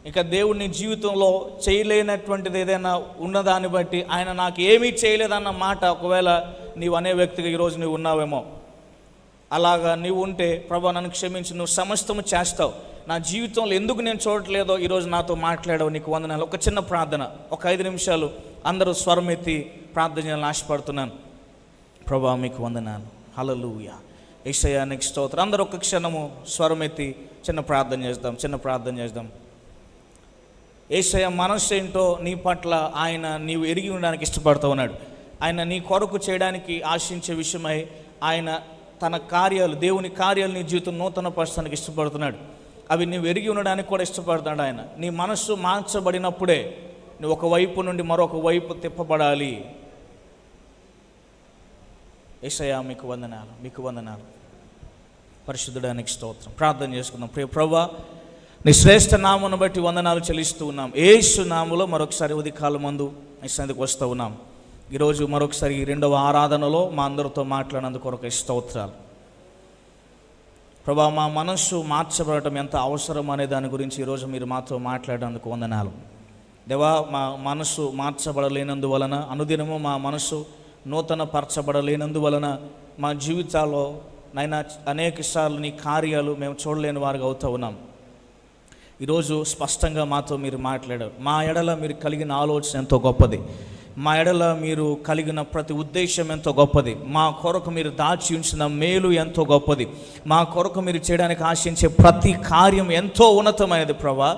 ఇంకా దేవుడు నీ జీవితంలో చేయలేనటువంటిది ఏదైనా ఉన్నదాన్ని బట్టి ఆయన నాకు ఏమీ చేయలేదన్న మాట ఒకవేళ నీవు అనే వ్యక్తిగా ఈరోజు నువ్వు ఉన్నావేమో. అలాగా నీవు ఉంటే ప్రభా నన్ను క్షమించి, నువ్వు సమస్తము చేస్తావు, నా జీవితంలో ఎందుకు నేను చూడట్లేదో ఈరోజు నాతో మాట్లాడావు, నీకు వందనాలు. ఒక చిన్న ప్రార్థన, ఒక 5 నిమిషాలు అందరూ స్వరం ఎత్తి ప్రార్థన చేయాలని ఆశపడుతున్నాను. ప్రభా మీకు వందనాలు, హల్లెలూయా, యేసయ్యా నీకు స్తోత్రం. అందరూ ఒక క్షణము స్వరం ఎత్తి చిన్న ప్రార్థన చేద్దాం. యేసయ్య మనస్సు ఏంటో నీ పట్ల ఆయన నీవు ఎరిగి ఉండడానికి ఇష్టపడుతూ ఉన్నాడు. ఆయన నీ కొరకు చేయడానికి ఆశించే విషయమై ఆయన తన కార్యాలు, దేవుని కార్యాలు నీ జీవితం నూతన పరచడానికి ఇష్టపడుతున్నాడు. అవి నువ్వు ఎరిగి ఉండడానికి కూడా ఇష్టపడుతున్నాడు ఆయన. నీ మనస్సు మార్చబడినప్పుడే నువ్వు ఒక వైపు నుండి మరొక వైపు తిప్పబడాలి. యేసయ్యా మీకు వందనాలు, పరిశుద్ధుడానికి స్తోత్రం. ప్రార్థన చేసుకుందాం. ప్రియ ప్రభువా, నీ శ్రేష్ఠ నామమును బట్టి వందనాలు చెల్లిస్తూ ఉన్నాం. యేసు నామములో మరొకసారి ఉదయకాలం మందు నీ సన్నిధికి వస్తూ ఉన్నాం. ఈరోజు మరొకసారి 2వ ఆరాధనలో మా అందరితో మాట్లాడినందుకు కొరకు స్తోత్రాలు. ప్రభా, మా మనస్సు మార్చబడటం ఎంత అవసరం అనే దాని గురించి ఈరోజు మీరు మాతో మాట్లాడేందుకు వందనాలు. దేవా, మా మనస్సు మార్చబడలేనందువలన, అనుదినము మా మనస్సు నూతన పరచబడలేనందువలన మా జీవితాల్లో నైనా అనేక సార్లు నీ కార్యాలు మేము చూడలేని వారుగా అవుతూ ఉన్నాం. ఈరోజు స్పష్టంగా మాతో మీరు మాట్లాడారు. మా ఎడల మీరు కలిగిన ఆలోచన ఎంతో గొప్పది, మా ఎడల మీరు కలిగిన ప్రతి ఉద్దేశం ఎంతో గొప్పది, మా కొరకు మీరు దాచి ఉంచిన మేలు ఎంతో గొప్పది, మా కొరకు మీరు చేయడానికి ఆశించే ప్రతి కార్యం ఎంతో ఉన్నతమైనది. ప్రభా,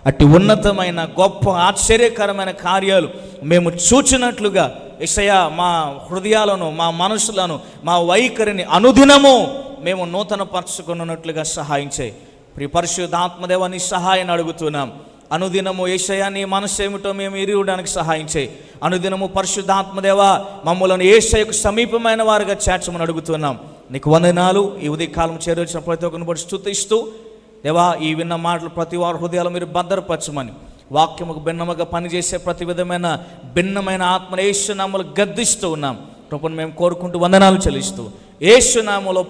అట్టి ఉన్నతమైన గొప్ప ఆశ్చర్యకరమైన కార్యాలు మేము చూచినట్లుగా యేసయ్యా మా హృదయాలను, మా మనసులను, మా వైఖరిని అనుదినము మేము నూతన పరచుకున్నట్లుగా సహాయం చేయి. ప్రియ పరిశుద్ధాత్మదేవ, నీ సహాయాన్ని అడుగుతున్నాం. అనుదినము యేసయ్యా నీ మనసు ఏమిటో మేము ఎరియడానికి సహాయం చేయి. అనుదినము పరిశుద్ధాత్మదేవ మమ్మల్ని యేసయ్యకు సమీపమైన వారుగా చేర్చమని అడుగుతున్నాం. నీకు వందనాలు. ఈ ఉదయకాలం చేరొచ్చిన ప్రతి ఒక్కరిని బట్టి స్తుతిస్తూ దేవా, ఈ విన్న మాటలు ప్రతి వారి హృదయాలు మీరు భద్రపరచమని, వాక్యముకు భిన్నముగా పనిచేసే ప్రతి విధమైన భిన్నమైన ఆత్మను యేసు నామములో గద్దిస్తూ ఉన్నాం. ప్రభువును మేము కోరుకుంటూ వందనాలు చెల్లిస్తూ యేసు నామములో